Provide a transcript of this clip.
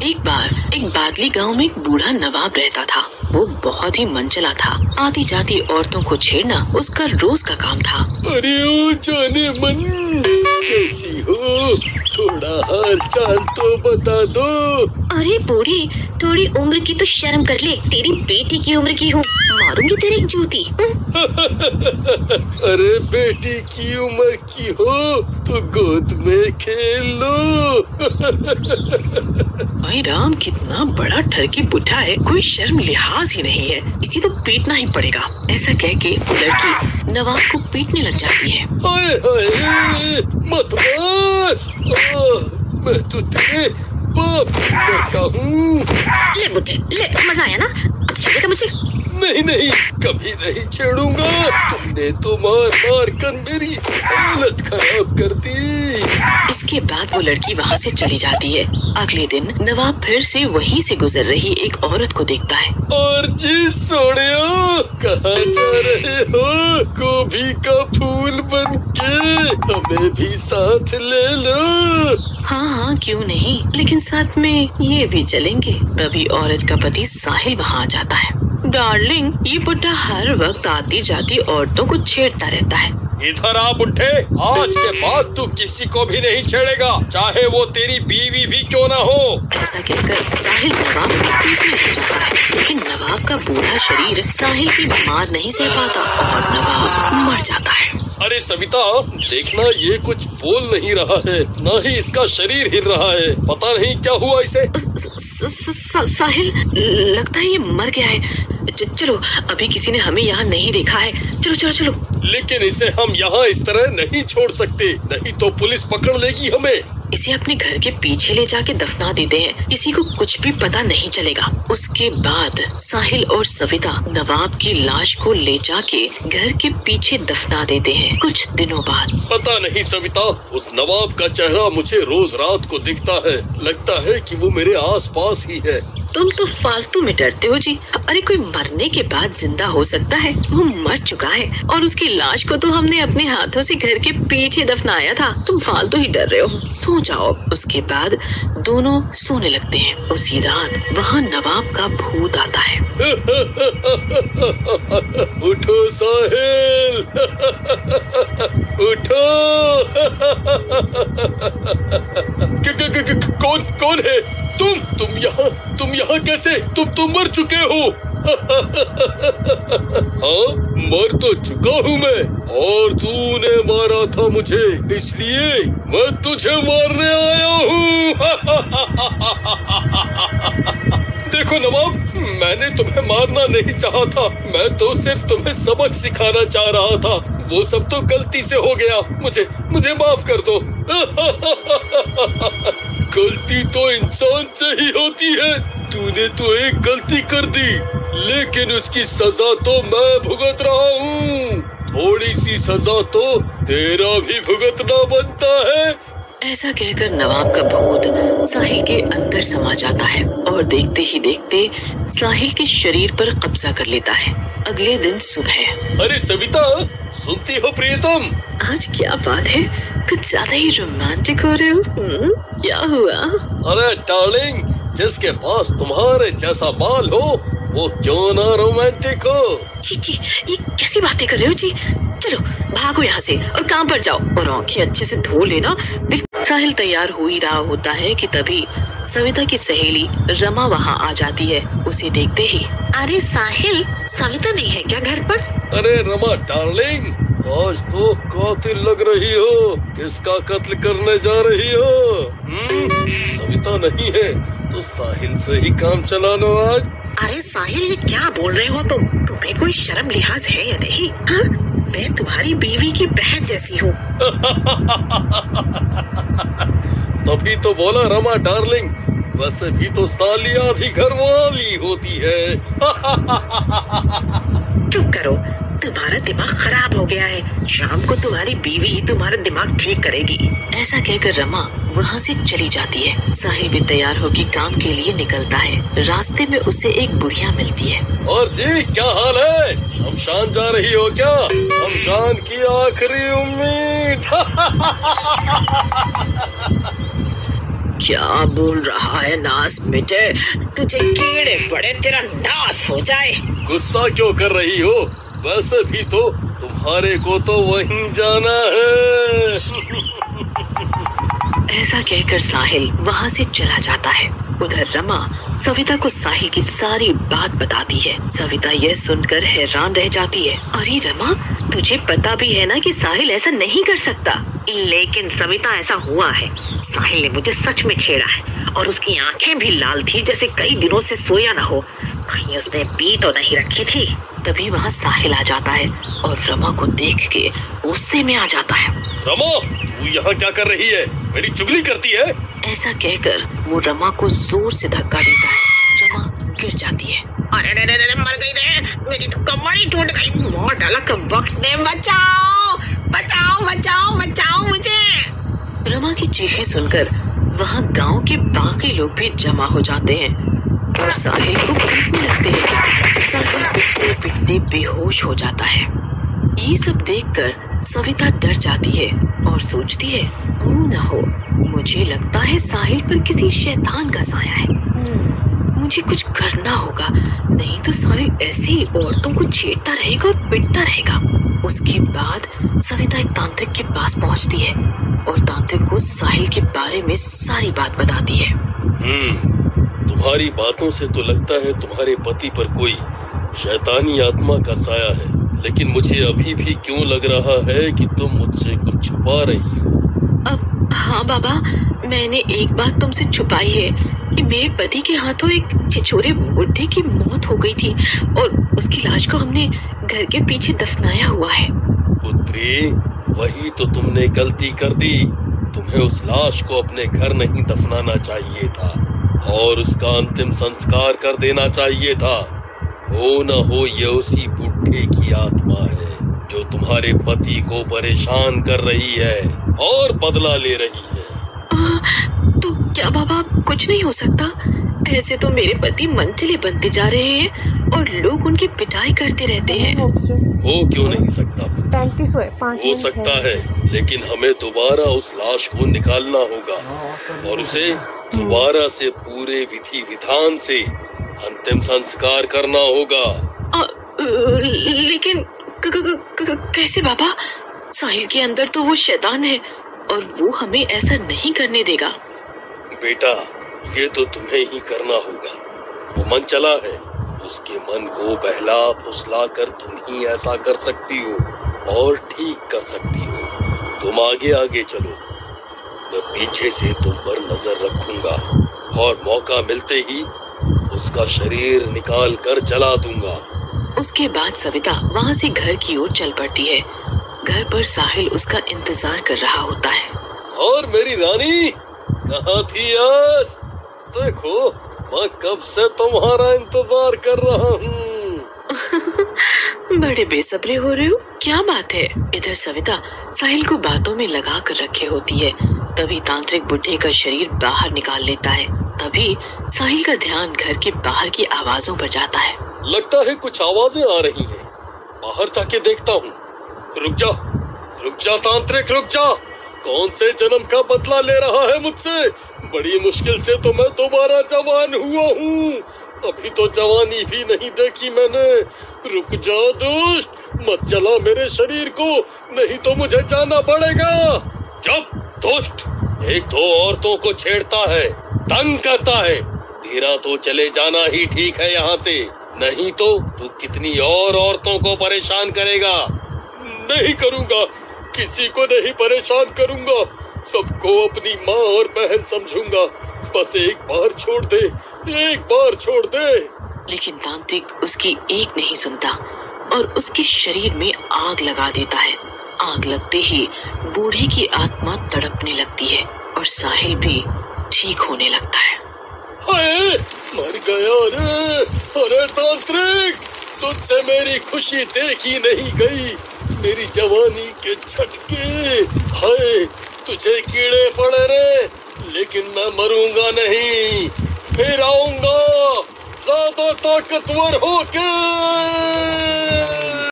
एक बार एक बादली गांव में एक बूढ़ा नवाब रहता था। वो बहुत ही मनचला था। आती जाती औरतों को छेड़ना उसका रोज का काम था। अरे ओ जाने मन, कैसी हो? थोड़ा हाल चाल तो बता दो। अरे बूढ़ी, थोड़ी उम्र की तो शर्म कर ले। तेरी बेटी की उम्र की हूँ, मारूंगी तेरी एक जूती। अरे बेटी की उम्र की हो तो गोद में खेल लो। भाई राम, कितना बड़ा ठरकी बुढ़ा है, कोई शर्म लिहाज ही नहीं है, इसी तो पीटना ही पड़ेगा। ऐसा कह के वो लड़की नवाब को पीटने लग जाती है। हाय हाय, मत मार। मैं तो तेरे बाप करता हूँ। ले बुढ़े ले, मजा आया ना? अब छेड़ेगा मुझे? नहीं नहीं, कभी नहीं छेड़ूंगा। तुमने तो मार मार कर मेरी हालत खराब कर दी। इसके बाद वो लड़की वहाँ से चली जाती है। अगले दिन नवाब फिर से वहीं से गुजर रही एक औरत को देखता है। और जी सोनिया, कहाँ जा रहे हो? गोभी का फूल बन के हमें भी साथ ले लो। हाँ हाँ, क्यों नहीं, लेकिन साथ में ये भी चलेंगे। तभी औरत का पति साहिल वहाँ आ जाता है। डार्लिंग, ये बुढ़ा हर वक्त आती जाती औरतों को छेड़ता रहता है। इधर आ बुढ़े, आज के बाद तू किसी को भी नहीं छेड़ेगा, चाहे वो तेरी बीवी भी क्यों ना हो। ऐसा कहकर साहिल नवाब को पीटने लग जाता है, लेकिन नवाब का बूढ़ा शरीर साहिल की मार नहीं सह पाता और नवाब मर जाता है। अरे सविता, देखना ये कुछ बोल नहीं रहा है, न ही इसका शरीर हिल रहा है। पता नहीं क्या हुआ इसे। साहिल, लगता है ये मर गया है। चलो, अभी किसी ने हमें यहाँ नहीं देखा है। चलो चलो चलो। लेकिन इसे हम यहाँ इस तरह नहीं छोड़ सकते, नहीं तो पुलिस पकड़ लेगी हमें। इसे अपने घर के पीछे ले जाके दफना देते हैं, किसी को कुछ भी पता नहीं चलेगा। उसके बाद साहिल और सविता नवाब की लाश को ले जाके घर के पीछे दफना देते हैं। कुछ दिनों बाद पता नहीं सविता, उस नवाब का चेहरा मुझे रोज रात को दिखता है। लगता है कि वो मेरे आसपास ही है। तुम तो फालतू में डरते हो जी। अरे कोई मरने के बाद जिंदा हो सकता है, वो मर चुका है और उसकी लाश को तो हमने अपने हाथों से घर के पीछे दफनाया था। तुम फालतू ही डर रहे हो, सो जाओ। उसके बाद दोनों सोने लगते हैं। उसी रात वहाँ नवाब का भूत आता है। उठो साहिल, उठो। कौन कौन है? तुम यहाँ कैसे? तुम मर चुके हो। हाँ, मर तो चुका हूँ मैं, और तूने मारा था मुझे, इसलिए मैं तुझे मारने आया हूँ। देखो नवाब, मैंने तुम्हें मारना नहीं चाहा था, मैं तो सिर्फ तुम्हें सबक सिखाना चाह रहा था। वो सब तो गलती से हो गया, मुझे माफ कर दो। गलती तो इंसान से ही होती है। तूने तो एक गलती कर दी, लेकिन उसकी सजा तो मैं भुगत रहा हूँ। थोड़ी सी सजा तो तेरा भी भुगतना बनता है। ऐसा कहकर नवाब का भूत साहिल के अंदर समा जाता है और देखते ही देखते साहिल के शरीर पर कब्जा कर लेता है। अगले दिन सुबह। अरे सविता, सुनती हो प्रियतम? आज क्या बात है, कुछ ज्यादा ही रोमांटिक हो रहे हो। क्या हुआ? अरे डार्लिंग, जिसके पास तुम्हारे जैसा बाल हो वो क्यों ना रोमांटिक हो। जी, ये कैसी बातें कर रहे हो जी? चलो भागो यहाँ से और काम पर जाओ और आंखें अच्छे से धो लेना। साहिल तैयार हो ही रहा होता है कि तभी सविता की सहेली रमा वहाँ आ जाती है। उसे देखते ही, अरे साहिल, सविता नहीं है क्या घर पर? अरे रमा डार्लिंग, आज तो कातिल लग रही हो। किसका कत्ल करने जा रही हो? सविता नहीं है तो साहिल से ही काम चला लो आज। अरे साहिल, ये क्या बोल रहे हो तुम? तुम्हें कोई शर्म लिहाज है या नहीं? हाँ? मैं तुम्हारी बीवी की बहन जैसी हूँ। तभी तो बोला रमा डार्लिंग, वैसे भी तो साली आधी घर वाली होती है। चुप करो, तुम्हारा दिमाग खराब हो गया है। शाम को तुम्हारी बीवी ही तुम्हारा दिमाग ठीक करेगी। ऐसा कहकर रमा वहाँ से चली जाती है। साहिल भी तैयार होकर काम के लिए निकलता है। रास्ते में उसे एक बुढ़िया मिलती है। और जी, क्या हाल है? शमशान जा रही हो क्या? शमशान की आखिरी उम्मीद। क्या बोल रहा है नास बेटे? तुझे कीड़े पड़े, तेरा नाश हो जाए। गुस्सा क्यों कर रही हो? वैसे भी तो तुम्हारे को तो वहीं जाना है। ऐसा कहकर साहिल वहाँ से चला जाता है। उधर रमा सविता को साहिल की सारी बात बताती है। सविता यह सुनकर हैरान रह जाती है। अरे रमा, तुझे पता भी है ना कि साहिल ऐसा नहीं कर सकता। लेकिन सविता, ऐसा हुआ है। साहिल ने मुझे सच में छेड़ा है और उसकी आंखें भी लाल थी, जैसे कई दिनों से सोया ना हो। कहीं उसने पी तो नहीं रखी थी। तभी वहाँ साहिल आ जाता है और रमा को देख के गुस्से में आ जाता है। रमा, तू यहाँ क्या कर रही है? मेरी चुगली करती है? ऐसा कहकर वो रमा को जोर से धक्का देता है। रमा गिर जाती है। अरे मर गई रे, मेरी तो कमर ही टूट गई। मार डाला कमबख्त ने। बचाओ बचाओ बचाओ बचाओ मुझे। रमा की चीखें सुनकर वहाँ गांव के बाकी लोग भी जमा हो जाते हैं और साहिल को पीटने लगते हैं। साहिल पिटते पिटते बेहोश हो जाता है। ये सब देखकर सविता डर जाती है और सोचती है, वो न हो, मुझे लगता है साहिल पर किसी शैतान का साया है। मुझे कुछ करना होगा, नहीं तो साहिल ऐसे ही औरतों को छेड़ता रहेगा और पिटता रहेगा। उसके बाद सविता एक तांत्रिक के पास पहुंचती है और तांत्रिक को साहिल के बारे में सारी बात बताती है। तुम्हारी बातों से तो लगता है तुम्हारे पति पर कोई शैतानी आत्मा का साया है, लेकिन मुझे अभी भी क्यों लग रहा है कि तुम मुझसे कुछ छुपा रही हो। अब हाँ बाबा, मैंने एक बात तुमसे छुपाई है कि मेरे पति के हाथों एक छिछोरे बुड्ढे की मौत हो गई थी और उसकी लाश को हमने घर के पीछे दफनाया हुआ है। पुत्री, वही तो तुमने गलती कर दी। तुम्हें उस लाश को अपने घर नहीं दफनाना चाहिए था और उसका अंतिम संस्कार कर देना चाहिए था। हो न हो ये उसी बुड्ढे की आत्मा है जो तुम्हारे पति को परेशान कर रही है और बदला ले रही है। तो क्या बाबा, कुछ नहीं हो सकता? ऐसे तो मेरे पति मंचले बनते जा रहे हैं और लोग उनकी पिटाई करते रहते हैं। हो क्यों नहीं सकता? 35 हो सकता है, लेकिन हमें दोबारा उस लाश को निकालना होगा और उसे दोबारा से पूरे विधि विधान से अंतिम संस्कार करना होगा। लेकिन कैसे बाबा? साहिल के अंदर तो वो शैतान है और वो हमें ऐसा नहीं करने देगा। बेटा, ये तो तुम्हें ही करना होगा। वो मन चला है, उसके मन को बहला फुसला कर तुम ही ऐसा कर सकती हो और ठीक कर सकती हो। तुम आगे आगे चलो, मैं पीछे से तुम पर नजर रखूंगा और मौका मिलते ही उसका शरीर निकाल कर जला दूंगा। उसके बाद सविता वहाँ से घर की ओर चल पड़ती है। घर पर साहिल उसका इंतजार कर रहा होता है। और मेरी रानी कहाँ थी आज? देखो, मैं कब से तुम्हारा इंतजार कर रहा हूँ। बड़े बेसब्रे हो रहे हो, क्या बात है? इधर सविता साहिल को बातों में लगा कर रखे होती है। तभी तांत्रिक बुड्ढे का शरीर बाहर निकाल लेता है। तभी साहिल का ध्यान घर के बाहर की आवाजों पर जाता है। लगता है कुछ आवाजें आ रही हैं। बाहर जाके देखता हूँ। रुक जा तांत्रिक, रुक जा। कौन से जन्म का बदला ले रहा है मुझसे? बड़ी मुश्किल से तो मैं दोबारा जवान हुआ हूँ। अभी तो जवानी भी नहीं देखी मैंने। रुक जा दुष्ट, मत जला मेरे शरीर को, नहीं तो मुझे जाना पड़ेगा। जब दुष्ट एक दो औरतों को छेड़ता है, तंग करता है, तेरा तो चले जाना ही ठीक है यहाँ से, नहीं तो तू कितनी और औरतों को परेशान करेगा। नहीं करूँगा, किसी को नहीं परेशान करूँगा, सबको अपनी माँ और बहन समझूंगा। बस एक बार छोड़ दे, एक बार छोड़ दे। लेकिन तांत्रिक उसकी एक नहीं सुनता और उसके शरीर में आग लगा देता है। आग लगते ही बूढ़े की आत्मा तड़पने लगती है और साहिल भी ठीक होने लगता है। हाय, मर गया रे। अरे तांत्रिक, तुझसे मेरी खुशी देखी नहीं गई, मेरी जवानी के झटके। हाय, तुझे कीड़े पड़े रे, लेकिन मैं मरूंगा नहीं, फिर आऊंगा ज्यादा ताकतवर होके।